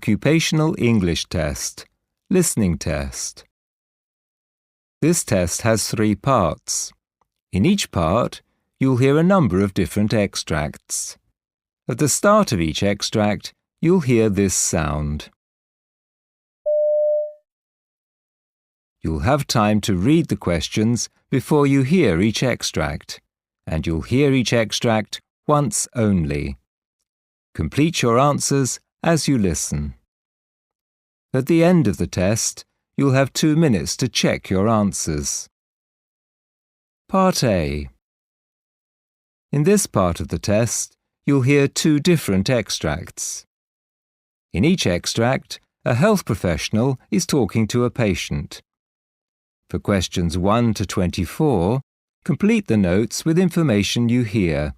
occupational English test, listening test. This test has 3 parts. In each part, you'll hear a number of different extracts. At the start of each extract, you'll hear this sound. You'll have time to read the questions before you hear each extract, and you'll hear each extract once only. Complete your answers as you listen. At the end of the test, you'll have 2 minutes to check your answers. Part A. In this part of the test, you'll hear 2 different extracts. In each extract, a health professional is talking to a patient. For questions 1 to 24, complete the notes with information you hear.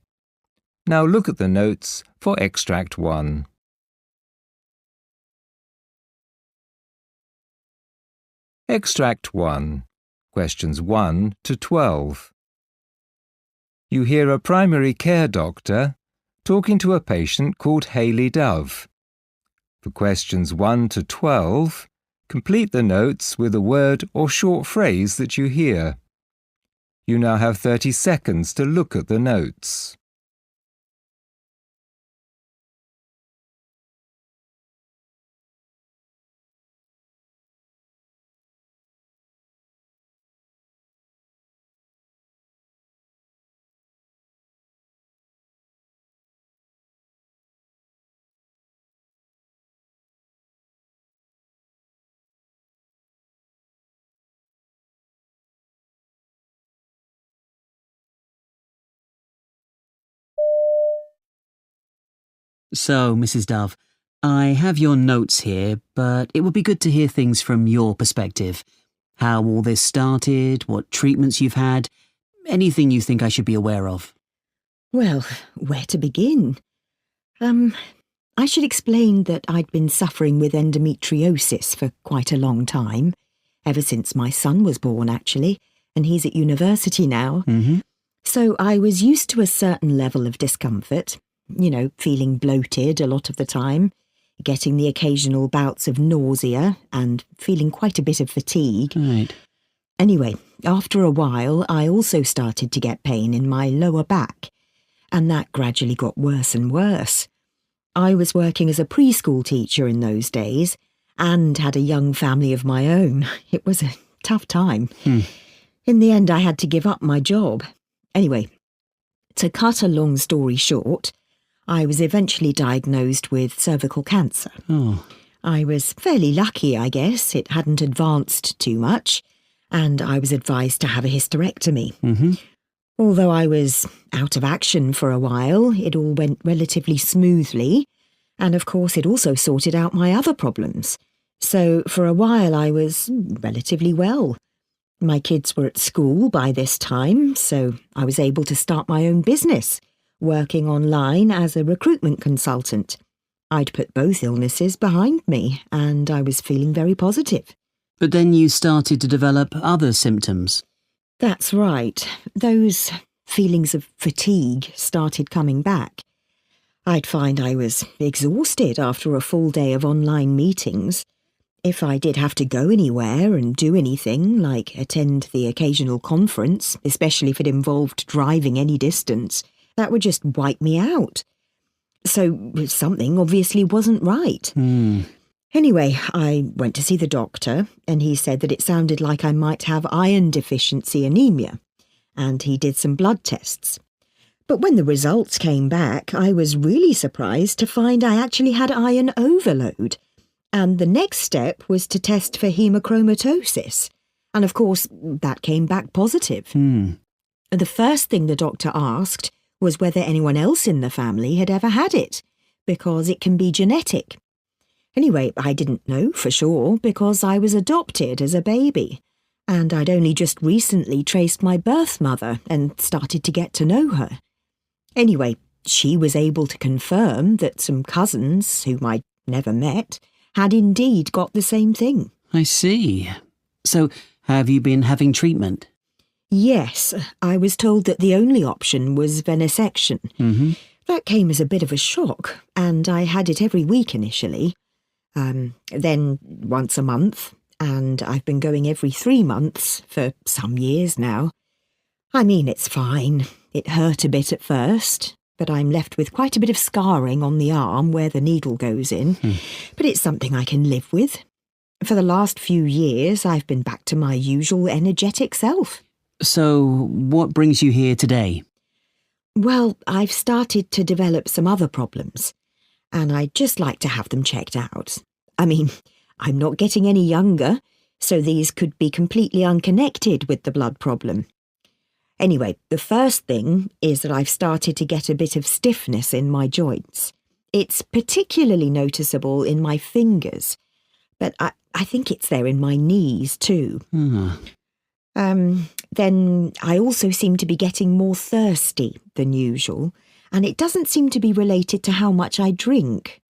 Now look at the notes for extract 1. Extract 1, questions 1 to 12. You hear a primary care doctor talking to a patient called Hayley Dove. For questions 1 to 12, complete the notes with a word or short phrase that you hear. You now have 30 seconds to look at the notes. So, Mrs. Dove, I have your notes here, but it would be good to hear things from your perspective. How all this started, what treatments you've had, anything you think I should be aware of. Well, where to begin? I should explain that I'd been suffering with endometriosis for quite a long time, ever since my son was born, actually, and he's at university now. So I was used to a certain level of discomfort. Feeling bloated a lot of the time, getting the occasional bouts of nausea and feeling quite a bit of fatigue. Right. Anyway, after a while, I also started to get pain in my lower back, and that gradually got worse and worse. I was working as a preschool teacher in those days and had a young family of my own. It was a tough time. In the end, I had to give up my job. Anyway, to cut a long story short, I was eventually diagnosed with cervical cancer. I was fairly lucky, I guess. It hadn't advanced too much, and I was advised to have a hysterectomy. Although I was out of action for a while, it all went relatively smoothly, and of course it also sorted out my other problems. So for a while I was relatively well. My kids were at school by this time, so I was able to start my own business, working online as a recruitment consultant. I'd put both illnesses behind me, and I was feeling very positive. But then you started to develop other symptoms. That's right. Those feelings of fatigue started coming back. I'd find I was exhausted after a full day of online meetings. If I did have to go anywhere and do anything, like attend the occasional conference, especially if it involved driving any distance, that would just wipe me out. So something obviously wasn't right. Anyway, I went to see the doctor, and he said that it sounded like I might have iron deficiency anemia, and he did some blood tests. But when the results came back, I was really surprised to find I actually had iron overload, and the next step was to test for hemochromatosis, and of course that came back positive. The first thing the doctor asked was whether anyone else in the family had ever had it, because it can be genetic. Anyway, I didn't know for sure because I was adopted as a baby, and I'd only just recently traced my birth mother and started to get to know her. Anyway, she was able to confirm that some cousins, whom I'd never met, had indeed got the same thing. I see. So, have you been having treatment? Yes, I was told that the only option was venesection. That came as a bit of a shock, and I had it every week initially. then once a month, and I've been going every 3 months for some years now. I mean, it's fine. It hurt a bit at first, but I'm left with quite a bit of scarring on the arm where the needle goes in. But it's something I can live with. For the last few years, I've been back to my usual energetic self. So, what brings you here today? Well, I've started to develop some other problems, and I'd just like to have them checked out. I mean, I'm not getting any younger, so these could be completely unconnected with the blood problem. Anyway, the first thing is that I've started to get a bit of stiffness in my joints. It's particularly noticeable in my fingers, but I think it's there in my knees too. Then I also seem to be getting more thirsty than usual, and it doesn't seem to be related to how much I drink.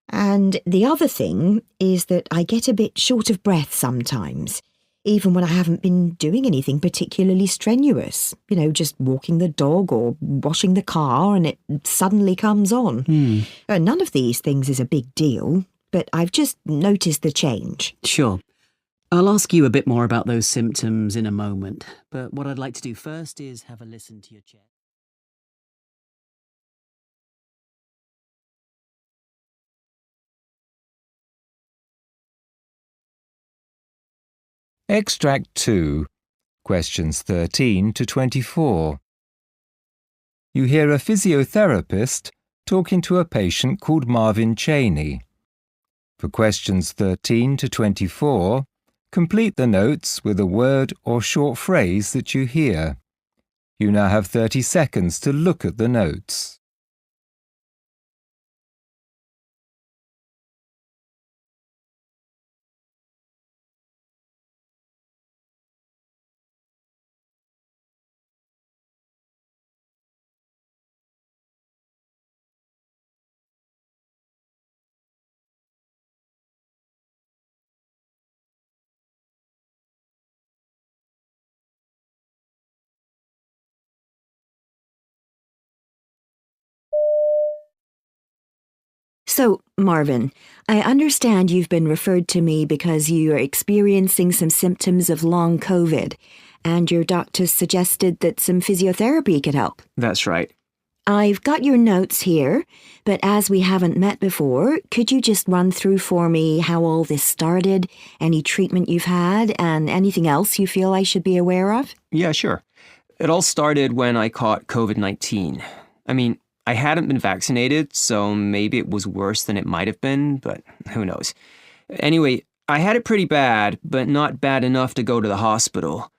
And the other thing is that I get a bit short of breath sometimes, even when I haven't been doing anything particularly strenuous. You know, just walking the dog or washing the car, and it suddenly comes on. None of these things is a big deal, but I've just noticed the change. Sure. I'll ask you a bit more about those symptoms in a moment, but what I'd like to do first is have a listen to your chest. Extract 2, questions 13 to 24. You hear a physiotherapist talking to a patient called Marvin Cheney. For questions 13 to 24, complete the notes with a word or short phrase that you hear. You now have 30 seconds to look at the notes. So, Marvin, I understand you've been referred to me because you are experiencing some symptoms of long COVID, and your doctors suggested that some physiotherapy could help. That's right. I've got your notes here, but as we haven't met before, could you just run through for me how all this started, any treatment you've had, and anything else you feel I should be aware of? Yeah, sure. It all started when I caught COVID-19. I mean, I hadn't been vaccinated, so maybe it was worse than it might have been, but who knows. Anyway, I had it pretty bad, but not bad enough to go to the hospital.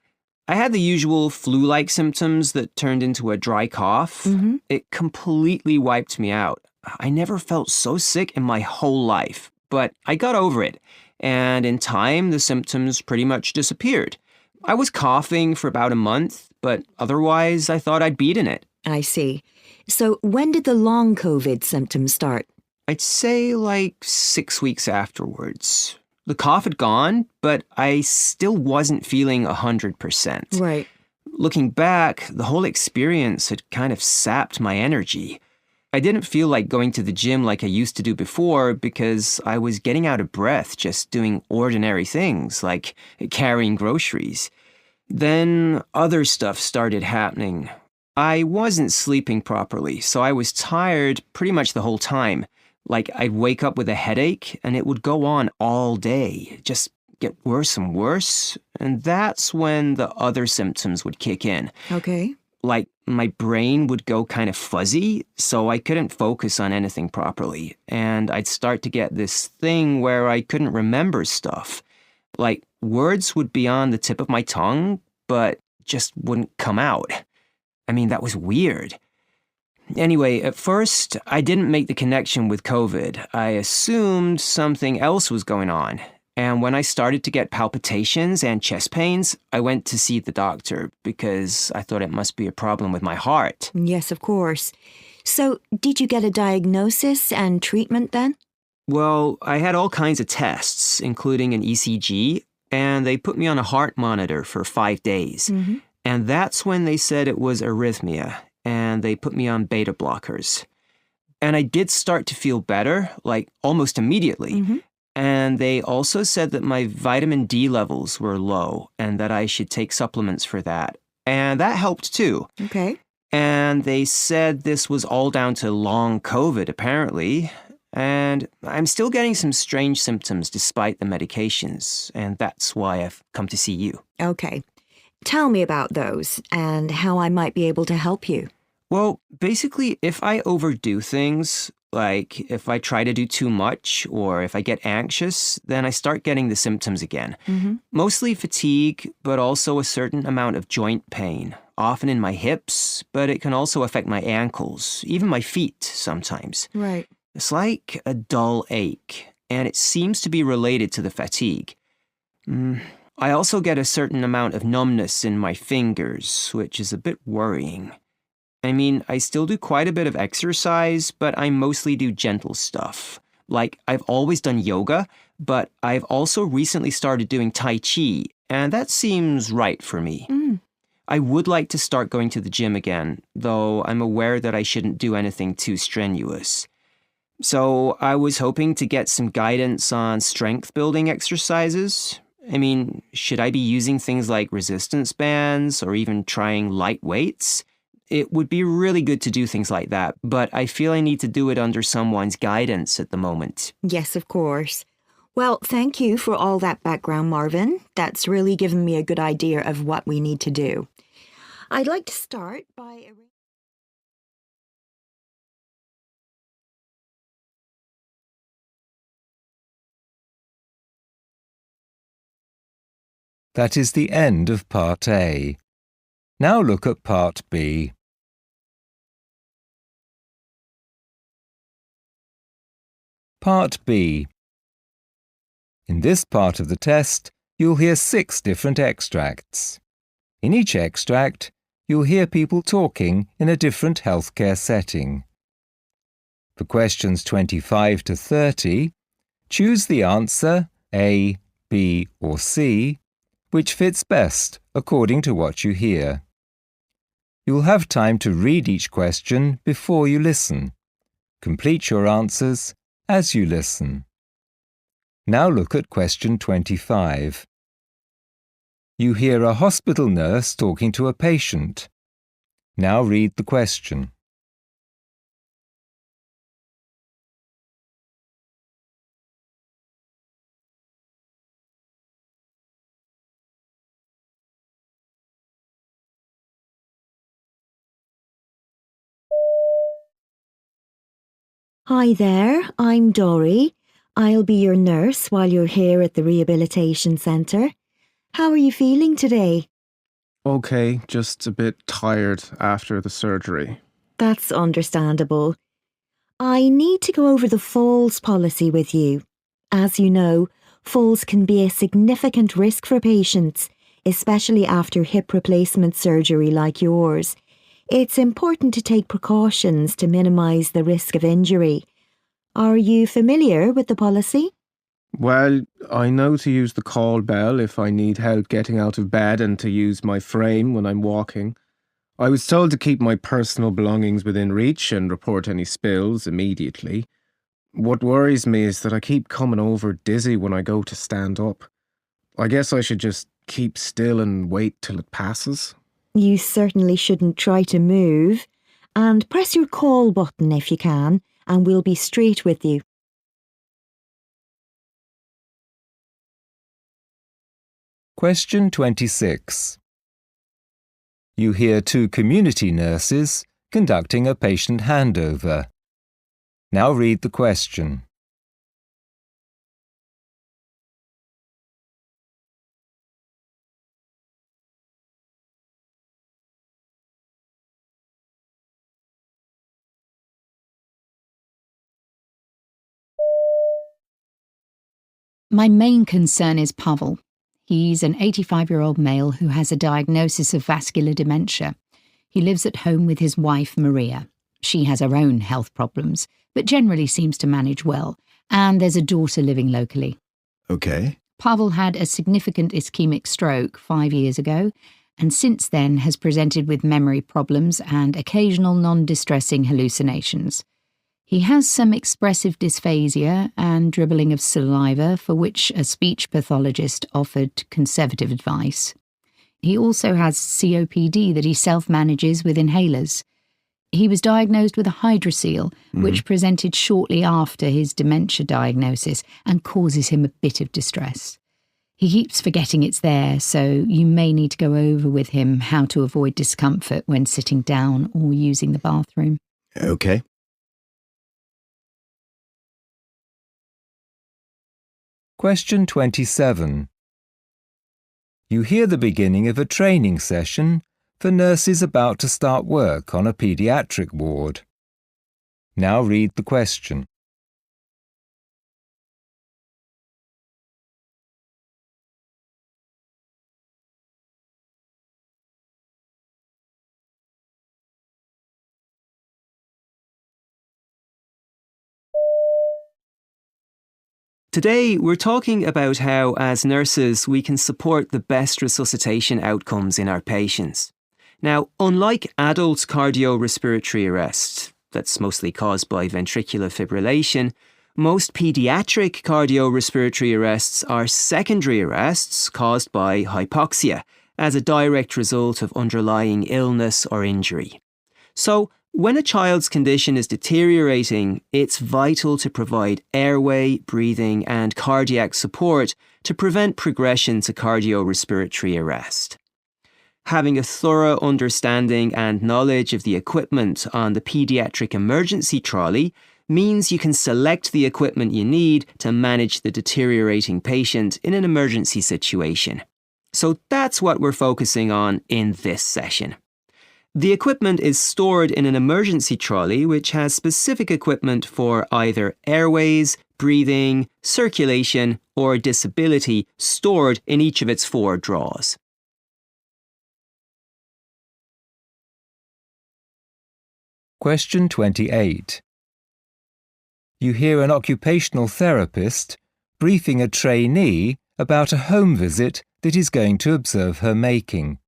I had the usual flu-like symptoms that turned into a dry cough. It completely wiped me out. I never felt so sick in my whole life, but I got over it, and in time, the symptoms pretty much disappeared. I was coughing for about a month, but otherwise, I thought I'd beaten it. I see. So when did the long COVID symptoms start? I'd say like 6 weeks afterwards. The cough had gone, but I still wasn't feeling 100%. Right. Looking back, the whole experience had kind of sapped my energy. I didn't feel like going to the gym like I used to do before because I was getting out of breath just doing ordinary things like carrying groceries. Then other stuff started happening. I wasn't sleeping properly, so I was tired pretty much the whole time. Like I'd wake up with a headache and it would go on all day, just get worse and worse. And that's when the other symptoms would kick in. Okay. Like my brain would go kind of fuzzy, so I couldn't focus on anything properly. And I'd start to get this thing where I couldn't remember stuff. Like words would be on the tip of my tongue, but just wouldn't come out. I mean, that was weird. Anyway, at first, I didn't make the connection with COVID. I assumed something else was going on. And when I started to get palpitations and chest pains, I went to see the doctor because I thought it must be a problem with my heart. Yes, of course. So, did you get a diagnosis and treatment then? Well, I had all kinds of tests, including an ECG, and they put me on a heart monitor for 5 days. And that's when they said it was arrhythmia, and they put me on beta blockers. And I did start to feel better, like almost immediately. And they also said that my vitamin D levels were low and that I should take supplements for that. And that helped too. Okay. And they said this was all down to long COVID, apparently. And I'm still getting some strange symptoms despite the medications. And that's why I've come to see you. Okay. Tell me about those and how I might be able to help you. Well, basically, if I overdo things, like if I try to do too much or if I get anxious, then I start getting the symptoms again. Mostly fatigue, but also a certain amount of joint pain, often in my hips, but it can also affect my ankles, even my feet sometimes. Right. It's like a dull ache, and it seems to be related to the fatigue. I also get a certain amount of numbness in my fingers, which is a bit worrying. I mean, I still do quite a bit of exercise, but I mostly do gentle stuff. Like, I've always done yoga, but I've also recently started doing Tai Chi, and that seems right for me. I would like to start going to the gym again, though I'm aware that I shouldn't do anything too strenuous. So I was hoping to get some guidance on strength-building exercises. I mean, should I be using things like resistance bands or even trying light weights? It would be really good to do things like that, but I feel I need to do it under someone's guidance at the moment. Yes, of course. Well, thank you for all that background, Marvin. That's really given me a good idea of what we need to do. I'd like to start by... That is the end of Part A. Now look at Part B. Part B. In this part of the test, you'll hear 6 different extracts. In each extract, you'll hear people talking in a different healthcare setting. For questions 25 to 30, choose the answer A, B or C, which fits best according to what you hear. You'll have time to read each question before you listen. Complete your answers as you listen. Now look at question 25. You hear a hospital nurse talking to a patient. Now read the question. Hi there, I'm Dory. I'll be your nurse while you're here at the rehabilitation centre. How are you feeling today? Okay, just a bit tired after the surgery. That's understandable. I need to go over the falls policy with you. As you know, falls can be a significant risk for patients, especially after hip replacement surgery like yours. It's important to take precautions to minimise the risk of injury. Are you familiar with the policy? Well, I know to use the call bell if I need help getting out of bed and to use my frame when I'm walking. I was told to keep my personal belongings within reach and report any spills immediately. What worries me is that I keep coming over dizzy when I go to stand up. I guess I should just keep still and wait till it passes. You certainly shouldn't try to move. And press your call button if you can, and we'll be straight with you. Question 26. You hear 2 community nurses conducting a patient handover. Now read the question. My main concern is Pavel. He's an 85-year-old male who has a diagnosis of vascular dementia. He lives at home with his wife, Maria. She has her own health problems, but generally seems to manage well, and there's a daughter living locally. Okay. Pavel had a significant ischemic stroke 5 years ago, and since then has presented with memory problems and occasional non-distressing hallucinations. He has some expressive dysphasia and dribbling of saliva, for which a speech pathologist offered conservative advice. He also has COPD that he self-manages with inhalers. He was diagnosed with a hydrocele, which presented shortly after his dementia diagnosis and causes him a bit of distress. He keeps forgetting it's there, so you may need to go over with him how to avoid discomfort when sitting down or using the bathroom. Okay. Question 27. You hear the beginning of a training session for nurses about to start work on a paediatric ward. Now read the question. Today, we're talking about how, as nurses, we can support the best resuscitation outcomes in our patients. Now, unlike adult cardiorespiratory arrest, that's mostly caused by ventricular fibrillation, most paediatric cardiorespiratory arrests are secondary arrests caused by hypoxia as a direct result of underlying illness or injury. So, when a child's condition is deteriorating, it's vital to provide airway, breathing, and cardiac support to prevent progression to cardiorespiratory arrest. Having a thorough understanding and knowledge of the equipment on the paediatric emergency trolley means you can select the equipment you need to manage the deteriorating patient in an emergency situation. So that's what we're focusing on in this session. The equipment is stored in an emergency trolley which has specific equipment for either airways, breathing, circulation, or disability stored in each of its 4 drawers. Question 28. You hear an occupational therapist briefing a trainee about a home visit that is going to observe her making.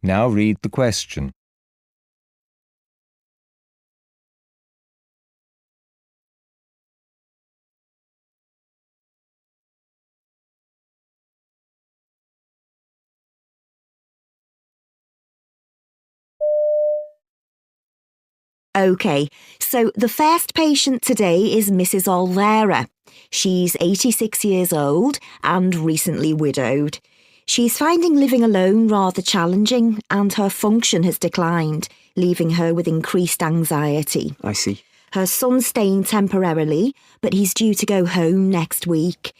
Now read the question. OK, so the first patient today is Mrs. Olvera. She's 86 years old and recently widowed. She's finding living alone rather challenging and her function has declined, leaving her with increased anxiety. I see. Her son's staying temporarily, but he's due to go home next week.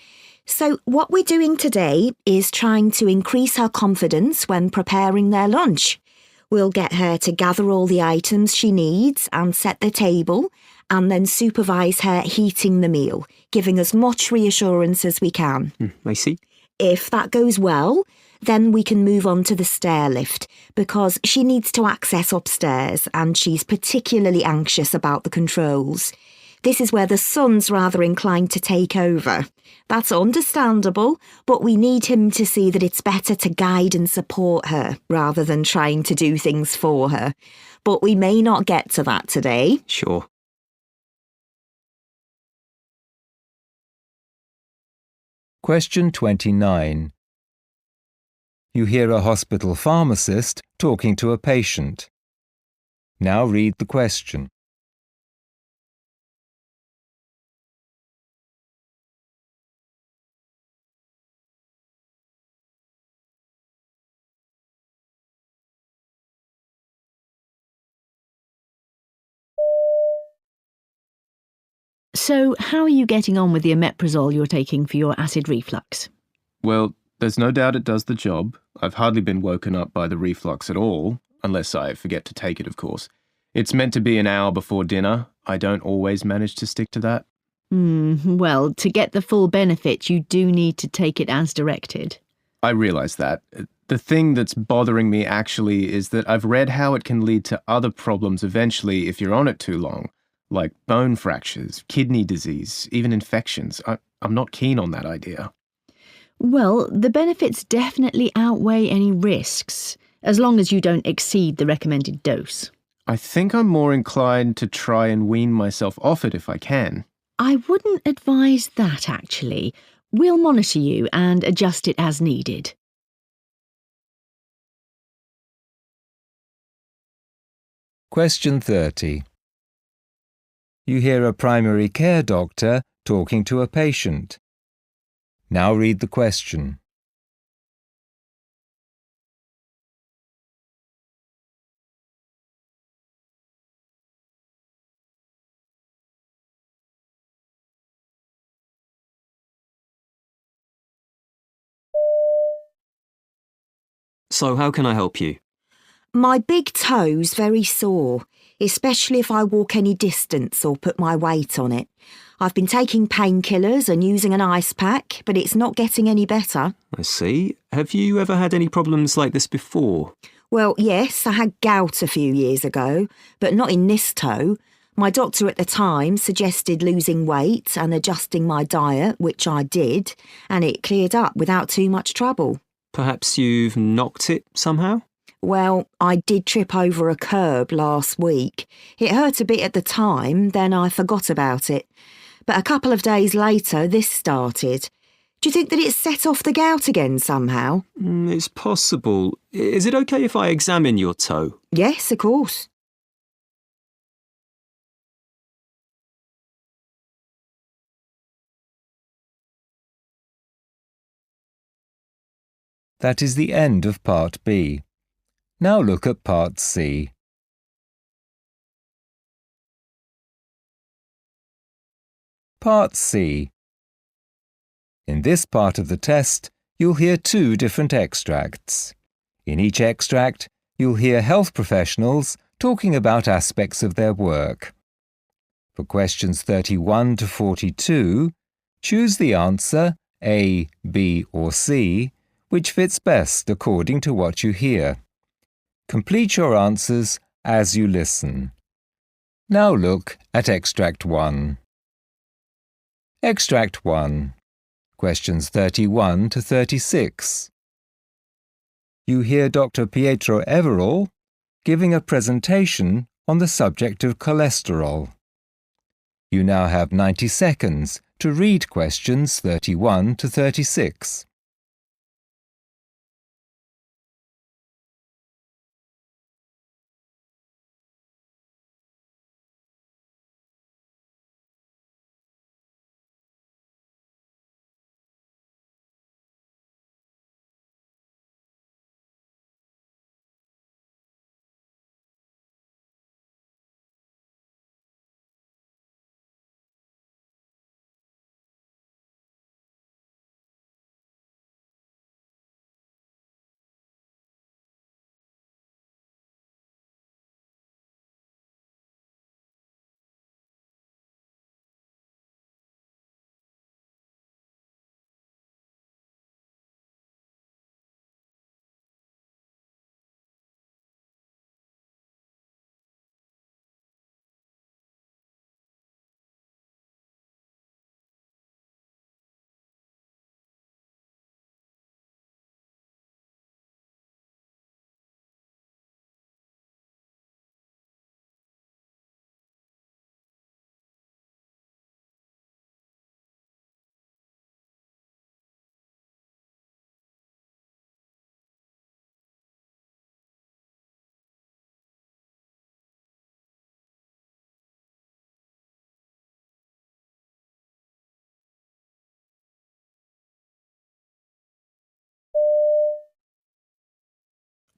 So what we're doing today is trying to increase her confidence when preparing their lunch. We'll get her to gather all the items she needs and set the table, and then supervise her heating the meal, giving as much reassurance as we can. I see. If that goes well, then we can move on to the stair lift, because she needs to access upstairs and she's particularly anxious about the controls. This is where the son's rather inclined to take over. That's understandable, but we need him to see that it's better to guide and support her rather than trying to do things for her. But we may not get to that today. Sure. Question 29. You hear a hospital pharmacist talking to a patient. Now read the question. So, how are you getting on with the omeprazole you're taking for your acid reflux? Well, there's no doubt it does the job. I've hardly been woken up by the reflux at all, unless I forget to take it, of course. It's meant to be an hour before dinner. I don't always manage to stick to that. Well, to get the full benefit, you do need to take it as directed. I realise that. The thing that's bothering me actually is that I've read how it can lead to other problems eventually if you're on it too long, like bone fractures, kidney disease, even infections. I'm not keen on that idea. Well, the benefits definitely outweigh any risks, as long as you don't exceed the recommended dose. I think I'm more inclined to try and wean myself off it if I can. I wouldn't advise that, actually. We'll monitor you and adjust it as needed. Question 30. You hear a primary care doctor talking to a patient. Now read the question. So how can I help you? My big toe's very sore, especially if I walk any distance or put my weight on it. I've been taking painkillers and using an ice pack, but it's not getting any better. I see. Have you ever had any problems like this before? Well, yes, I had gout a few years ago, but not in this toe. My doctor at the time suggested losing weight and adjusting my diet, which I did, and it cleared up without too much trouble. Perhaps you've knocked it somehow? Well, I did trip over a curb last week. It hurt a bit at the time, then I forgot about it. But a couple of days later, this started. Do you think that it set off the gout again somehow? It's possible. Is it okay if I examine your toe? Yes, of course. That is the end of Part B. Now look at Part C. Part C. In this part of the test, you'll hear two different extracts. In each extract, you'll hear health professionals talking about aspects of their work. For questions 31 to 42, choose the answer A, B or C, which fits best according to what you hear. Complete your answers as you listen. Now look at Extract 1. Extract 1. Questions 31 to 36. You hear Dr. Pietro Everall giving a presentation on the subject of cholesterol. You now have 90 seconds to read questions 31 to 36.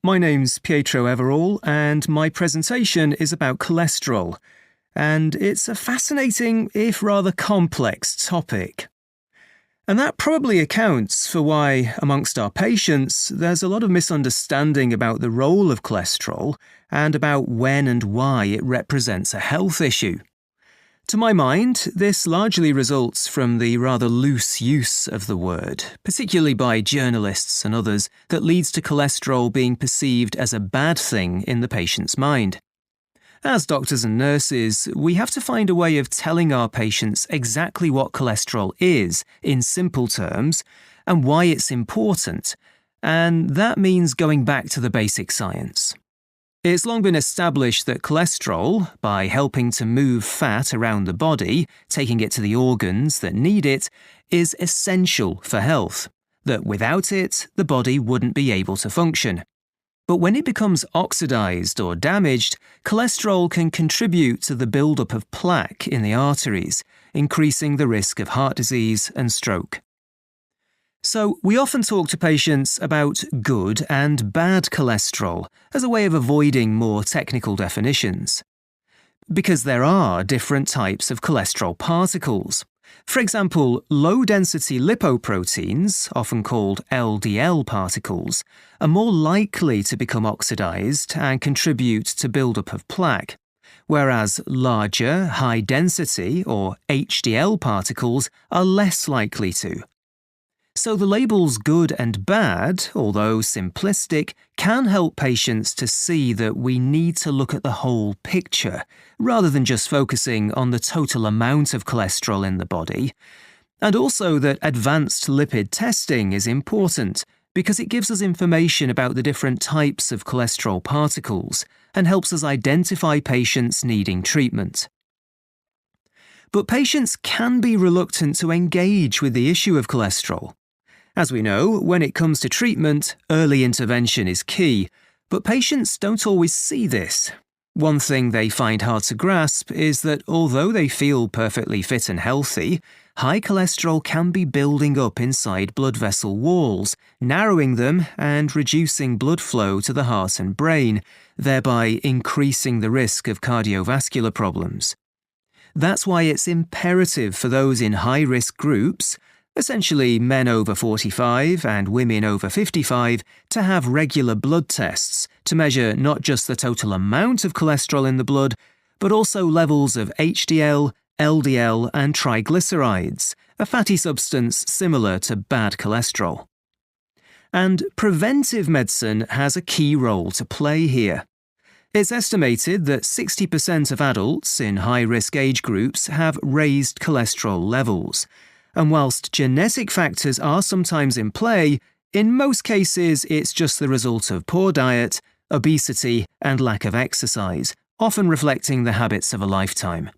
My name's Pietro Everall, and my presentation is about cholesterol. And it's a fascinating, if rather complex, topic. And that probably accounts for why, amongst our patients, there's a lot of misunderstanding about the role of cholesterol and about when and why it represents a health issue. To my mind, this largely results from the rather loose use of the word, particularly by journalists and others, that leads to cholesterol being perceived as a bad thing in the patient's mind. As doctors and nurses, we have to find a way of telling our patients exactly what cholesterol is, in simple terms, and why it's important, and that means going back to the basic science. It's long been established that cholesterol, by helping to move fat around the body, taking it to the organs that need it, is essential for health, that without it, the body wouldn't be able to function. But when it becomes oxidized or damaged, cholesterol can contribute to the buildup of plaque in the arteries, increasing the risk of heart disease and stroke. So, we often talk to patients about good and bad cholesterol as a way of avoiding more technical definitions. Because there are different types of cholesterol particles. For example, low-density lipoproteins, often called LDL particles, are more likely to become oxidized and contribute to buildup of plaque, whereas larger, high-density or HDL particles are less likely to. So the labels good and bad, although simplistic, can help patients to see that we need to look at the whole picture, rather than just focusing on the total amount of cholesterol in the body, and also that advanced lipid testing is important because it gives us information about the different types of cholesterol particles and helps us identify patients needing treatment. But patients can be reluctant to engage with the issue of cholesterol. As we know, when it comes to treatment, early intervention is key, but patients don't always see this. One thing they find hard to grasp is that although they feel perfectly fit and healthy, high cholesterol can be building up inside blood vessel walls, narrowing them and reducing blood flow to the heart and brain, thereby increasing the risk of cardiovascular problems. That's why it's imperative for those in high-risk groups, essentially men over 45 and women over 55, to have regular blood tests to measure not just the total amount of cholesterol in the blood, but also levels of HDL, LDL and triglycerides, a fatty substance similar to bad cholesterol. And preventive medicine has a key role to play here. It's estimated that 60% of adults in high-risk age groups have raised cholesterol levels. And whilst genetic factors are sometimes in play, in most cases it's just the result of poor diet, obesity, and lack of exercise, often reflecting the habits of a lifetime.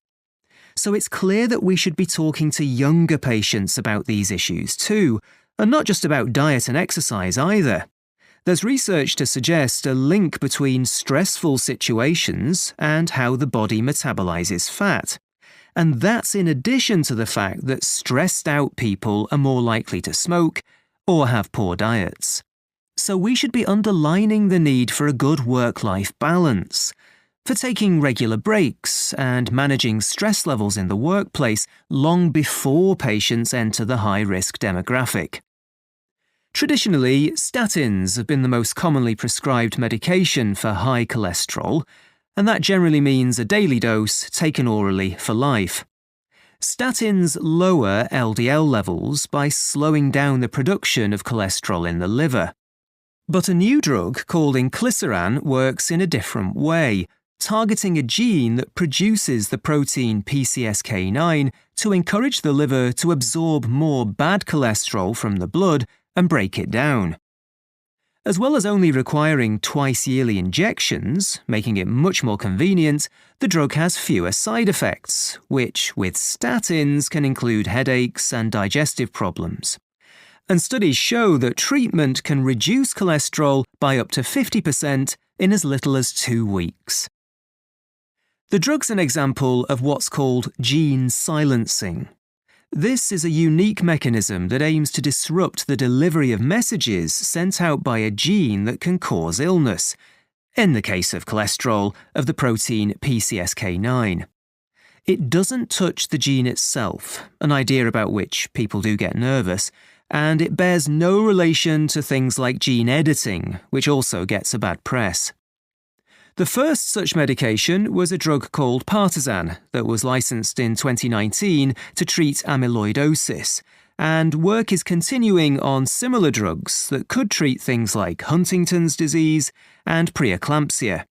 So it's clear that we should be talking to younger patients about these issues too, and not just about diet and exercise either. There's research to suggest a link between stressful situations and how the body metabolizes fat. And that's in addition to the fact that stressed out people are more likely to smoke or have poor diets. So we should be underlining the need for a good work-life balance, for taking regular breaks and managing stress levels in the workplace long before patients enter the high-risk demographic. Traditionally, statins have been the most commonly prescribed medication for high cholesterol, and that generally means a daily dose taken orally for life. Statins lower LDL levels by slowing down the production of cholesterol in the liver. But a new drug called inclisiran works in a different way, targeting a gene that produces the protein PCSK9 to encourage the liver to absorb more bad cholesterol from the blood and break it down. As well as only requiring twice-yearly injections, making it much more convenient, the drug has fewer side effects, which, with statins, can include headaches and digestive problems. And studies show that treatment can reduce cholesterol by up to 50% in as little as 2 weeks. The drug's an example of what's called gene silencing. This is a unique mechanism that aims to disrupt the delivery of messages sent out by a gene that can cause illness, in the case of cholesterol, of the protein PCSK9. It doesn't touch the gene itself, an idea about which people do get nervous, and it bears no relation to things like gene editing, which also gets a bad press. The first such medication was a drug called Partizan that was licensed in 2019 to treat amyloidosis, and work is continuing on similar drugs that could treat things like Huntington's disease and preeclampsia.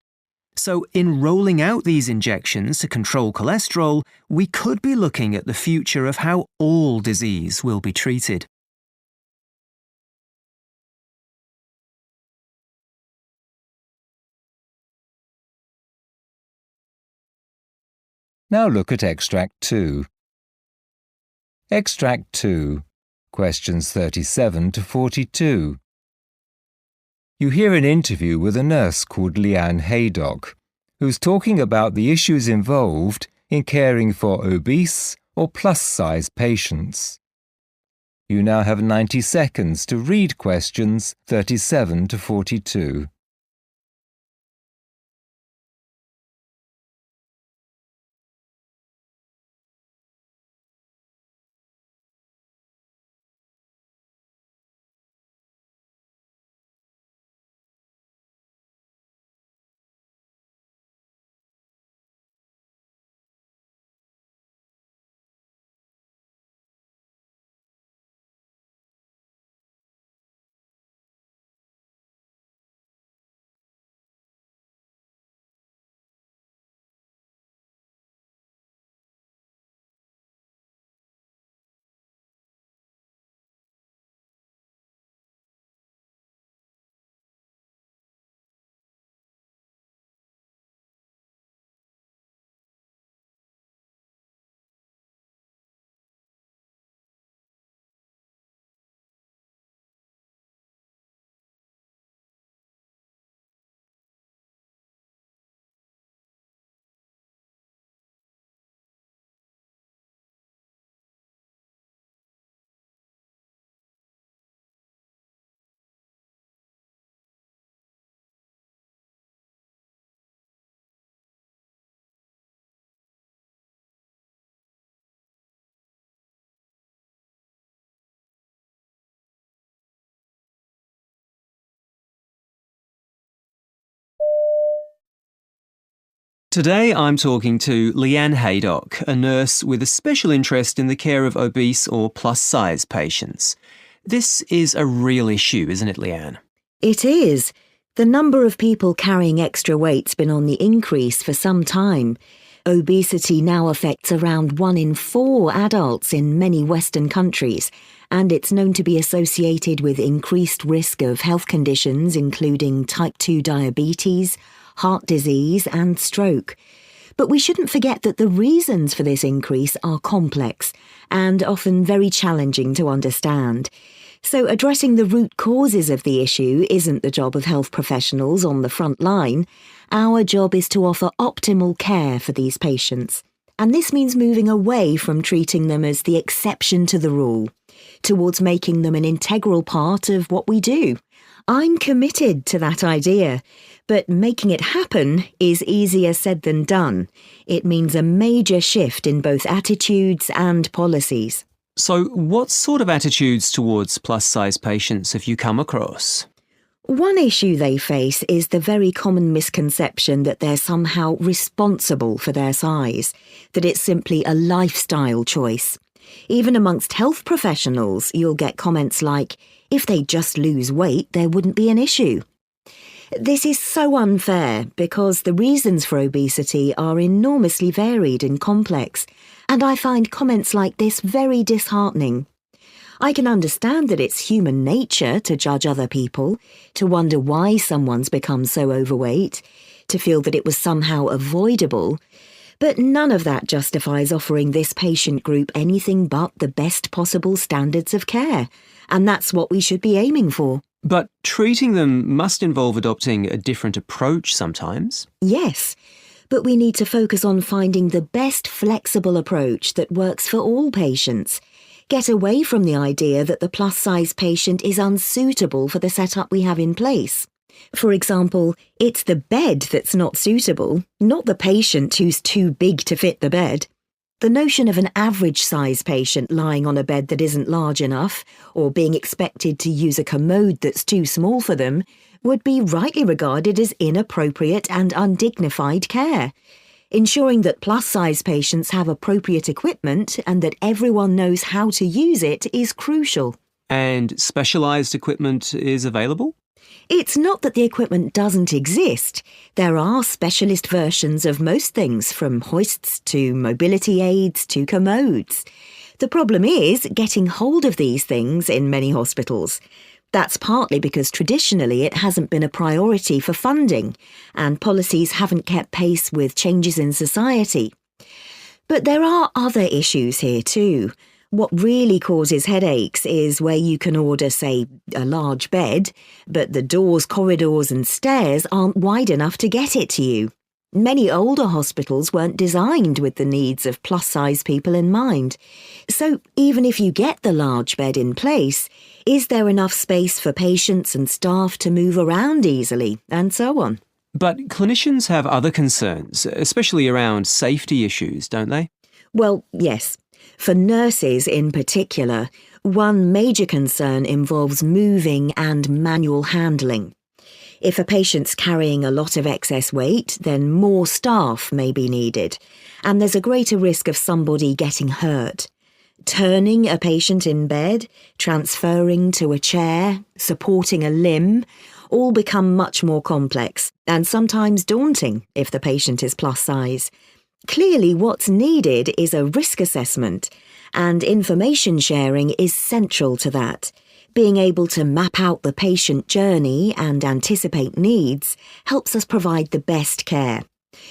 So in rolling out these injections to control cholesterol, we could be looking at the future of how all disease will be treated. Now look at Extract 2. Extract 2, questions 37 to 42. You hear an interview with a nurse called Leanne Haydock, who's talking about the issues involved in caring for obese or plus-size patients. You now have 90 seconds to read questions 37 to 42. Today I'm talking to Leanne Haydock, a nurse with a special interest in the care of obese or plus-size patients. This is a real issue, isn't it, Leanne? It is. The number of people carrying extra weight's been on the increase for some time. Obesity now affects around 1 in 4 adults in many Western countries, and it's known to be associated with increased risk of health conditions including type 2 diabetes, heart disease and stroke. But we shouldn't forget that the reasons for this increase are complex and often very challenging to understand. So addressing the root causes of the issue isn't the job of health professionals on the front line. Our job is to offer optimal care for these patients. And this means moving away from treating them as the exception to the rule, towards making them an integral part of what we do. I'm committed to that idea, but making it happen is easier said than done. It means a major shift in both attitudes and policies. So what sort of attitudes towards plus-size patients have you come across? One issue they face is the very common misconception that they're somehow responsible for their size, that it's simply a lifestyle choice. Even amongst health professionals, you'll get comments like, if they just lose weight, there wouldn't be an issue. This is so unfair because the reasons for obesity are enormously varied and complex, and I find comments like this very disheartening. I can understand that it's human nature to judge other people, to wonder why someone's become so overweight, to feel that it was somehow avoidable, but none of that justifies offering this patient group anything but the best possible standards of care, and that's what we should be aiming for. But treating them must involve adopting a different approach sometimes. Yes, but we need to focus on finding the best flexible approach that works for all patients. Get away from the idea that the plus-size patient is unsuitable for the setup we have in place. For example, it's the bed that's not suitable, not the patient who's too big to fit the bed. The notion of an average-size patient lying on a bed that isn't large enough, or being expected to use a commode that's too small for them, would be rightly regarded as inappropriate and undignified care. Ensuring that plus-size patients have appropriate equipment and that everyone knows how to use it is crucial. And specialised equipment is available? It's not that the equipment doesn't exist. There are specialist versions of most things, from hoists to mobility aids to commodes. The problem is getting hold of these things in many hospitals. That's partly because traditionally it hasn't been a priority for funding, and policies haven't kept pace with changes in society. But there are other issues here too. What really causes headaches is where you can order, say, a large bed, but the doors, corridors and stairs aren't wide enough to get it to you. Many older hospitals weren't designed with the needs of plus-size people in mind. So even if you get the large bed in place, is there enough space for patients and staff to move around easily, and so on? But clinicians have other concerns, especially around safety issues, don't they? Well, yes. For nurses in particular, one major concern involves moving and manual handling. If a patient's carrying a lot of excess weight, then more staff may be needed, and there's a greater risk of somebody getting hurt. Turning a patient in bed, transferring to a chair, supporting a limb, all become much more complex and sometimes daunting if the patient is plus size. Clearly, what's needed is a risk assessment, and information sharing is central to that. Being able to map out the patient journey and anticipate needs helps us provide the best care.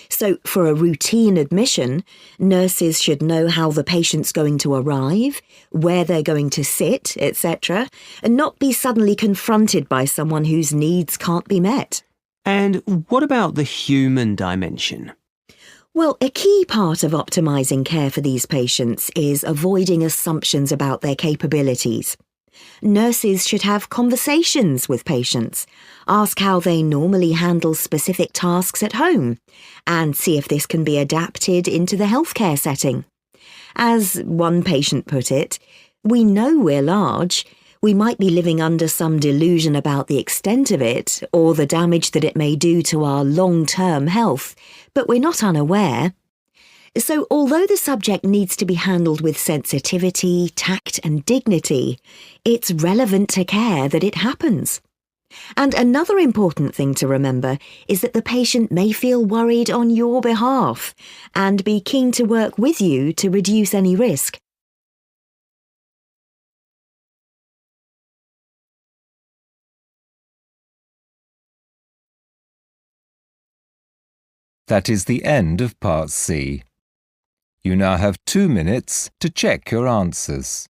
So, for a routine admission, nurses should know how the patient's going to arrive, where they're going to sit, etc., and not be suddenly confronted by someone whose needs can't be met. And what about the human dimension? Well, a key part of optimising care for these patients is avoiding assumptions about their capabilities. Nurses should have conversations with patients, ask how they normally handle specific tasks at home, and see if this can be adapted into the healthcare setting. As one patient put it, we know we're large. We might be living under some delusion about the extent of it or the damage that it may do to our long-term health, but we're not unaware. So although the subject needs to be handled with sensitivity, tact and dignity, it's relevant to care that it happens. And another important thing to remember is that the patient may feel worried on your behalf and be keen to work with you to reduce any risk. That is the end of Part C. You now have 2 minutes to check your answers.